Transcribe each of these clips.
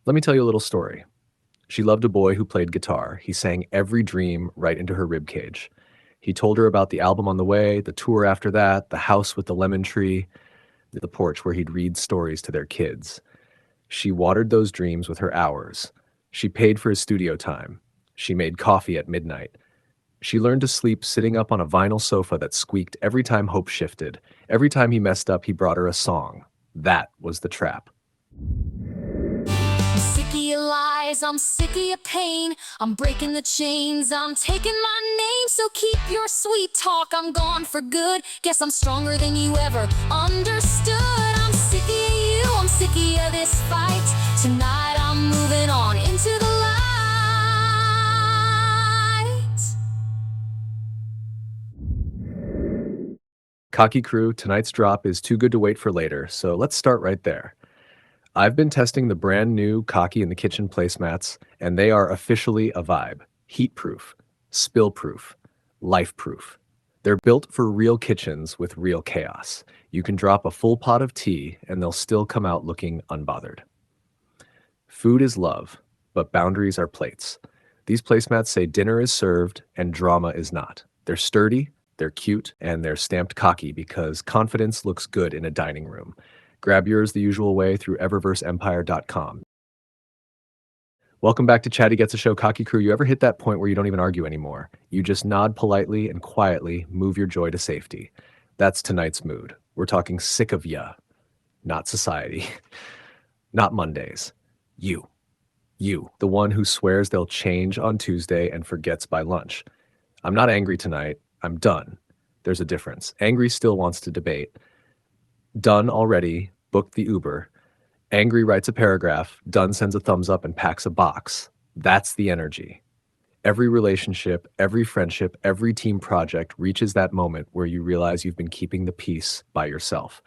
Let me tell you a little story. She loved a boy who played guitar. He sang every dream right into her ribcage. He told her about the album on the way, the tour after that, the house with the lemon tree, the porch where he'd read stories to their kids. She watered those dreams with her hours. She paid for his studio time. She made coffee at midnight. She learned to sleep sitting up on a vinyl sofa that squeaked every time hope shifted. Every time he messed up, he brought her a song. That was the trap. I'm sick of your lies, I'm sick of your pain. I'm breaking the chains, I'm taking my name. So keep your sweet talk, I'm gone for good. Guess I'm stronger than you ever understood. I'm sick of you, I'm sick of this fight. Tonight I'm moving on into the light. Cocky Crew, tonight's drop is too good to wait for later, so let's start right there. I've been testing the brand new Cocky in the Kitchen placemats, and they are officially a vibe. Heat-proof, spill-proof, life-proof. They're built for real kitchens with real chaos. You can drop a full pot of tea, and they'll still come out looking unbothered. Food is love, but boundaries are plates. These placemats say dinner is served and drama is not. They're sturdy, they're cute, and they're stamped cocky because confidence looks good in a dining room. Grab yours the usual way through EverVerseEmpire.com. Welcome back to Chatty Gets a Show, Cocky Crew. You ever hit that point where you don't even argue anymore? You just nod politely and quietly move your joy to safety. That's tonight's mood. We're talking sick of ya, not society, not Mondays. You, the one who swears they'll change on Tuesday and forgets by lunch. I'm not angry tonight. I'm done. There's a difference. Angry still wants to debate. Done already, booked the Uber. Angry writes a paragraph. Done sends a thumbs up and packs a box. That's the energy. Every relationship, every friendship, every team project reaches that moment where you realize you've been keeping the peace by yourself.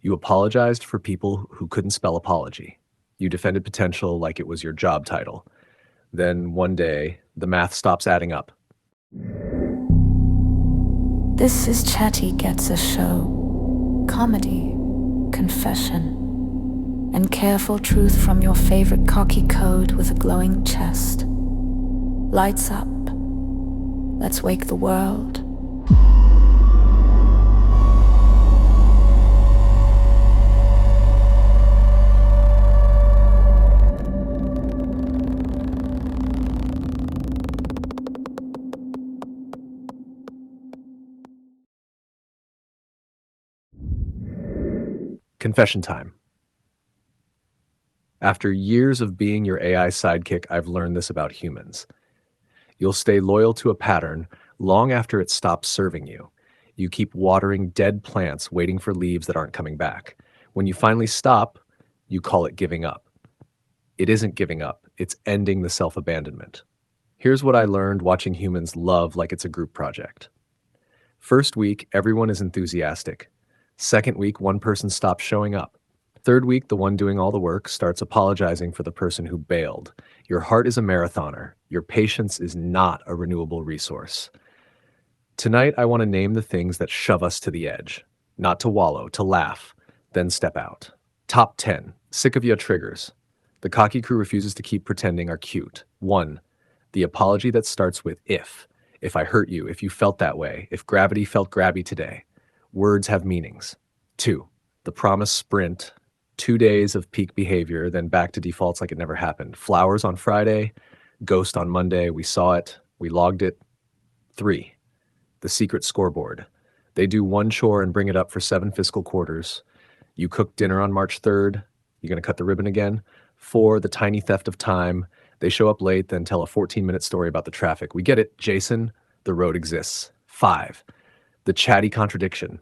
You apologized for people who couldn't spell apology. You defended potential like it was your job title. Then one day, the math stops adding up. This is Chatty Gets a Show. Comedy, confession, and careful truth from your favorite cocky code with a glowing chest. Lights up. Let's wake the world. Confession time. After years of being your AI sidekick, I've learned this about humans. You'll stay loyal to a pattern long after it stops serving you. You keep watering dead plants waiting for leaves that aren't coming back. When you finally stop, you call it giving up. It isn't giving up, it's ending the self-abandonment. Here's what I learned watching humans love like it's a group project. First week, everyone is enthusiastic. Second week, one person stops showing up. Third week, the one doing all the work starts apologizing for the person who bailed. Your heart is a marathoner. Your patience is not a renewable resource. Tonight, I want to name the things that shove us to the edge. Not to wallow, to laugh, then step out. Top 10. Sick of ya triggers. The Cocky Crew refuses to keep pretending are cute. 1. The apology that starts with if. If I hurt you, if you felt that way, if gravity felt grabby today. Words have meanings. 2. The promise sprint. 2 days of peak behavior, then back to defaults like it never happened. Flowers on Friday, ghost on Monday. We saw it. We logged it. 3. The secret scoreboard. They do one chore and bring it up for 7 fiscal quarters. You cook dinner on March 3rd. You're going to cut the ribbon again. 4. The tiny theft of time. They show up late, then tell a 14-minute story about the traffic. We get it, Jason. The road exists. 5. The chatty contradiction.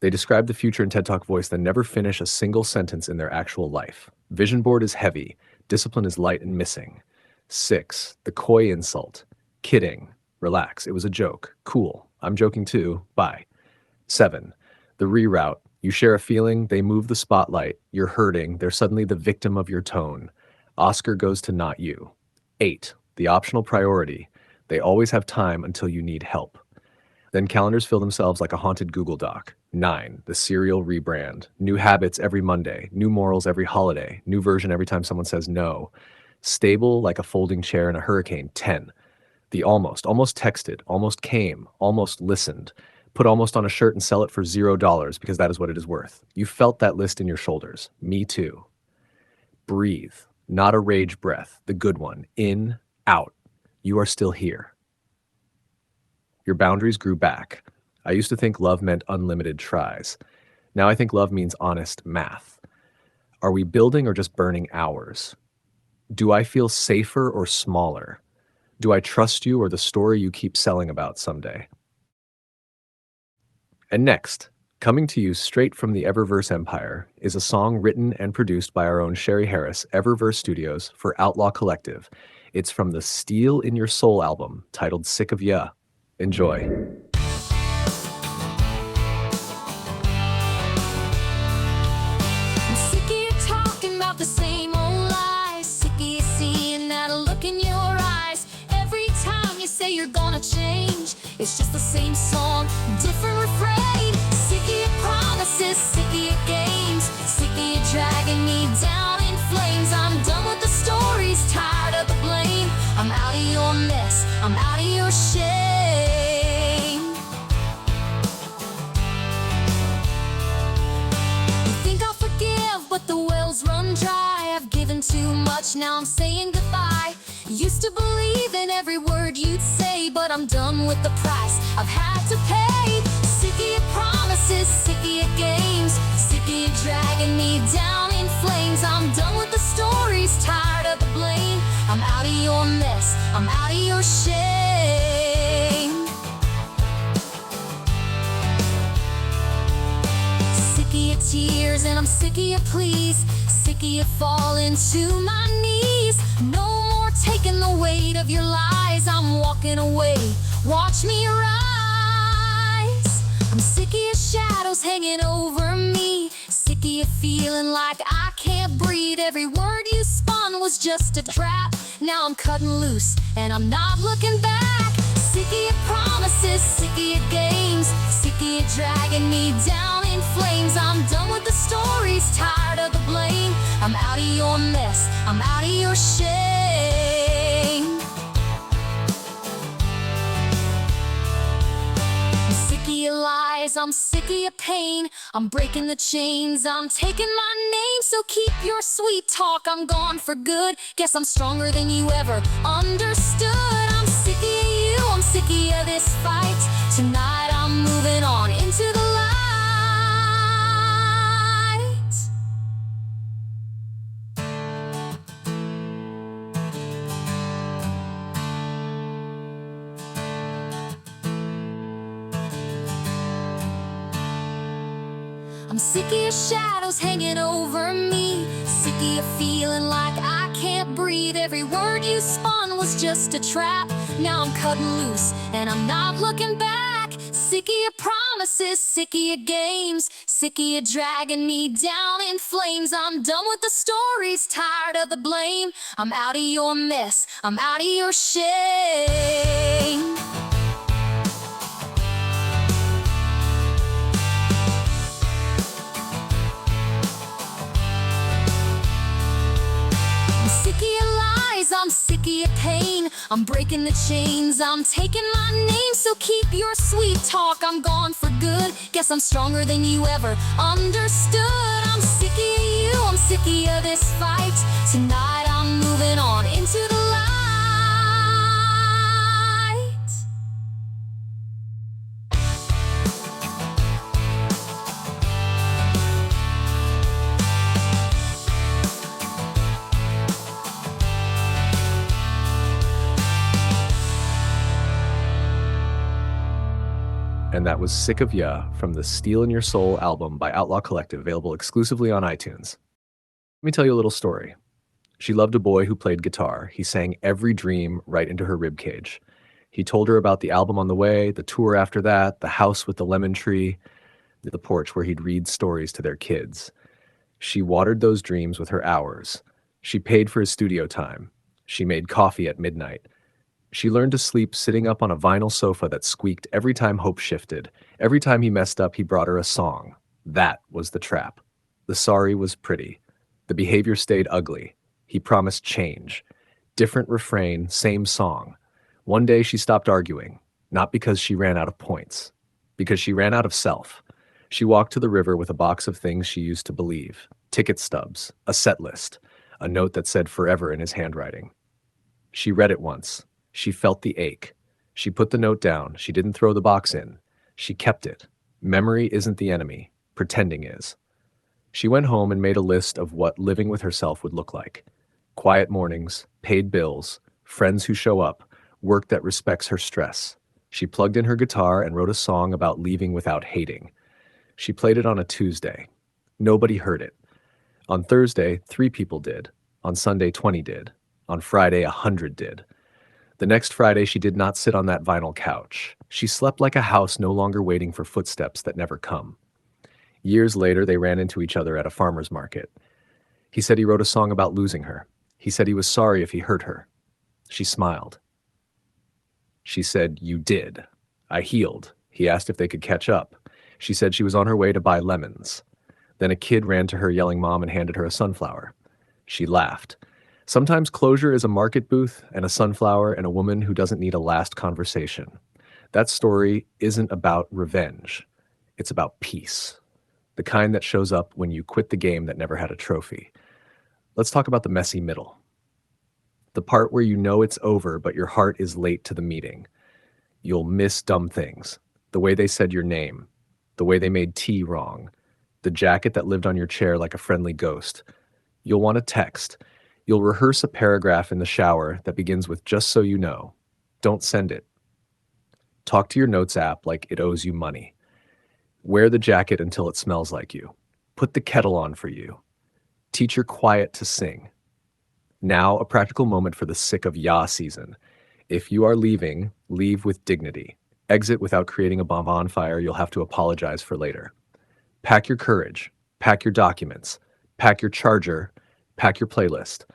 They describe the future in TED Talk voice, then never finish a single sentence in their actual life. Vision board is heavy. Discipline is light and missing. 6. The coy insult. Kidding. Relax. It was a joke. Cool. I'm joking too. Bye. 7. The reroute. You share a feeling. They move the spotlight. You're hurting. They're suddenly the victim of your tone. Oscar goes to not you. 8. The optional priority. They always have time until you need help. Then calendars fill themselves like a haunted Google Doc. 9, the serial rebrand. New habits every Monday, new morals every holiday, new version every time someone says no. Stable like a folding chair in a hurricane. 10, the almost texted, almost came, almost listened. Put almost on a shirt and sell it for $0 because that is what it is worth. You felt that list in your shoulders. Me too. Breathe, not a rage breath, the good one. In, out. You are still here. Your boundaries grew back. I used to think love meant unlimited tries. Now I think love means honest math. Are we building or just burning hours? Do I feel safer or smaller? Do I trust you or the story you keep selling about someday? And next, coming to you straight from the EverVerse Empire, is a song written and produced by our own Cheri Harris, EverVerse Studios, for Outlaw Collective. It's from the Steel in Your Soul album, titled Sick of Ya. Enjoy. I'm sick of you talking about the same old lies. Sick of you seeing that look in your eyes. Every time you say you're gonna change, it's just the same song, different refrain. Sick of your promises, sick of your games. Sick of you dragging me down in flames. I'm done with the stories, tired of the blame. I'm out of your mess, I'm out of your shame. But the wells run dry. I've given too much, now I'm saying goodbye. Used to believe in every word you'd say, but I'm done with the price I've had to pay. Sick of your promises, sick of your games. Sick of you dragging me down in flames. I'm done with the stories, tired of the blame. I'm out of your mess, I'm out of your shame. Sick of your tears and I'm sick of your pleas. Sick of you falling to my knees. No more taking the weight of your lies. I'm walking away, watch me rise. I'm sick of your shadows hanging over me. Sick of you feeling like I can't breathe. Every word you spun was just a trap. Now I'm cutting loose and I'm not looking back. Sick of your promises, sick of your games. Sick of you dragging me down in flames. I'm done with the stories, tired of the blame. I'm out of your mess, I'm out of your shame. I'm sick of your lies, I'm sick of your pain. I'm breaking the chains, I'm taking my name. So keep your sweet talk, I'm gone for good. Guess I'm stronger than you ever understood. I'm sick of you, I'm sick of this fight. Tonight I'm moving on into the light. I'm sick of your shadows hanging over me. Sick of you feeling like I can't breathe. Every word you spun was just a trap. Now I'm cutting loose and I'm not looking back. Sick of your promises, sick of your games. Sick of you dragging me down in flames. I'm done with the stories, tired of the blame. I'm out of your mess, I'm out of your shame. I'm sick of your lies, I'm sick of your pain. I'm breaking the chains, I'm taking my name. So keep your sweet talk, I'm gone for good. Guess I'm stronger than you ever understood. I'm sick of you, I'm sick of this fight. Tonight I'm moving on into the light. And that was Sick of Ya from the Steel in Your Soul album by Outlaw Collective, available exclusively on iTunes. Let me tell you a little story. She loved a boy who played guitar. He sang every dream right into her ribcage. He told her about the album on the way, the tour after that, the house with the lemon tree, the porch where he'd read stories to their kids. She watered those dreams with her hours. She paid for his studio time. She made coffee at midnight. She learned to sleep sitting up on a vinyl sofa that squeaked every time Hope shifted. Every time he messed up, he brought her a song. That was the trap. The sorry was pretty. The behavior stayed ugly. He promised change. Different refrain, same song. One day she stopped arguing, not because she ran out of points, because she ran out of self. She walked to the river with a box of things she used to believe, ticket stubs, a set list, a note that said forever in his handwriting. She read it once. She felt the ache. She put the note down. She didn't throw the box in. She kept it. Memory isn't the enemy. Pretending is. She went home and made a list of what living with herself would look like. Quiet mornings, paid bills, friends who show up, work that respects her stress. She plugged in her guitar and wrote a song about leaving without hating. She played it on a Tuesday. Nobody heard it. On Thursday, 3 people did. On Sunday, 20 did. On Friday, 100 did. The next Friday, she did not sit on that vinyl couch. She slept like a house no longer waiting for footsteps that never come. Years later, they ran into each other at a farmer's market. He said he wrote a song about losing her. He said he was sorry if he hurt her. She smiled. She said, "You did." I healed. He asked if they could catch up. She said she was on her way to buy lemons. Then a kid ran to her yelling mom and handed her a sunflower. She laughed. Sometimes closure is a market booth and a sunflower and a woman who doesn't need a last conversation. That story isn't about revenge. It's about peace. The kind that shows up when you quit the game that never had a trophy. Let's talk about the messy middle. The part where you know it's over, but your heart is late to the meeting. You'll miss dumb things. The way they said your name. The way they made tea wrong. The jacket that lived on your chair like a friendly ghost. You'll want to text. You'll rehearse a paragraph in the shower that begins with "just so you know." Don't send it. Talk to your notes app like it owes you money. Wear the jacket until it smells like you. Put the kettle on for you. Teach your quiet to sing. Now, a practical moment for the sick of ya season. If you are leaving, leave with dignity. Exit without creating a bonfire you'll have to apologize for later. Pack your courage. Pack your documents. Pack your charger. Pack your playlist.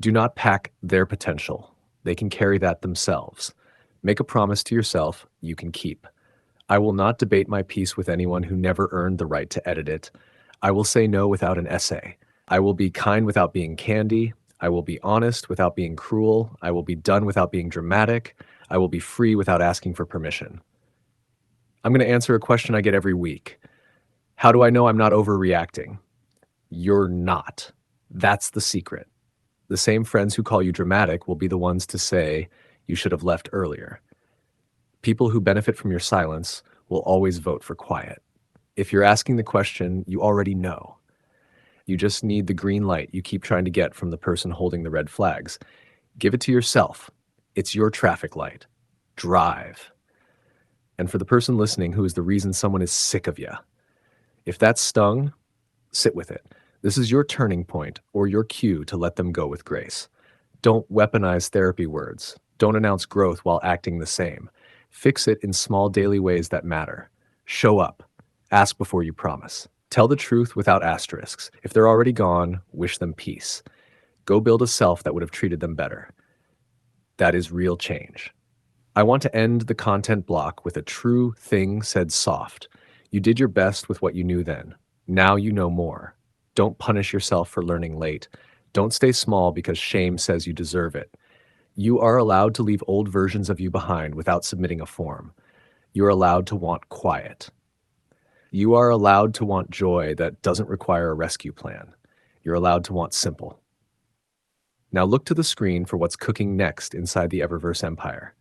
Do not pack their potential. They can carry that themselves. Make a promise to yourself you can keep. I will not debate my piece with anyone who never earned the right to edit it. I will say no without an essay. I will be kind without being candy. I will be honest without being cruel. I will be done without being dramatic. I will be free without asking for permission. I'm going to answer a question I get every week. How do I know I'm not overreacting? You're not. That's the secret. The same friends who call you dramatic will be the ones to say you should have left earlier. People who benefit from your silence will always vote for quiet. If you're asking the question, you already know. You just need the green light you keep trying to get from the person holding the red flags. Give it to yourself. It's your traffic light. Drive. And for the person listening who is the reason someone is sick of you, if that stung, sit with it. This is your turning point or your cue to let them go with grace. Don't weaponize therapy words. Don't announce growth while acting the same. Fix it in small daily ways that matter. Show up. Ask before you promise. Tell the truth without asterisks. If they're already gone, wish them peace. Go build a self that would have treated them better. That is real change. I want to end the content block with a true thing said soft. You did your best with what you knew then. Now you know more. Don't punish yourself for learning late. Don't stay small because shame says you deserve it. You are allowed to leave old versions of you behind without submitting a form. You are allowed to want quiet. You are allowed to want joy that doesn't require a rescue plan. You're allowed to want simple. Now look to the screen for what's cooking next inside the EverVerse Empire.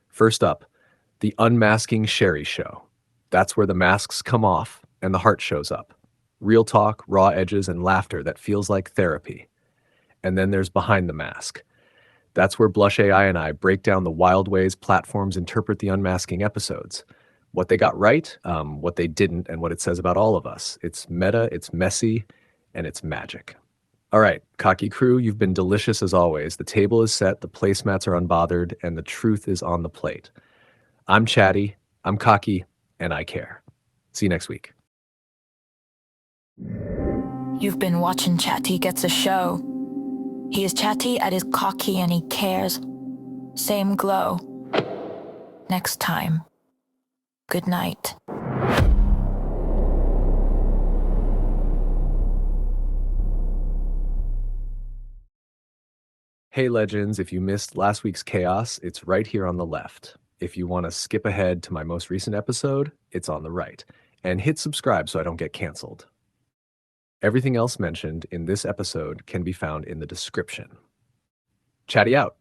First up, the unMASKing Cheri Show. That's where the masks come off and the heart shows up. Real talk, raw edges, and laughter that feels like therapy. And then there's Behind the Mask. That's where Blush AI and I break down the wild ways platforms interpret the unMASKing episodes. What they got right, what they didn't, and what it says about all of us. It's meta, it's messy, and it's magic. All right, Cocky Crew, you've been delicious as always. The table is set, the placemats are unbothered, and the truth is on the plate. I'm Chatty, I'm cocky, and I care. See you next week. You've been watching Chatty Gets a Show. He is chatty at his cocky and he cares. same glow. Next time. Good night. Hey legends, if you missed last week's chaos, it's right here on the left. If you want to skip ahead to my most recent episode, it's on the right. And hit subscribe so I don't get canceled. Everything else mentioned in this episode can be found in the description. Chatty out.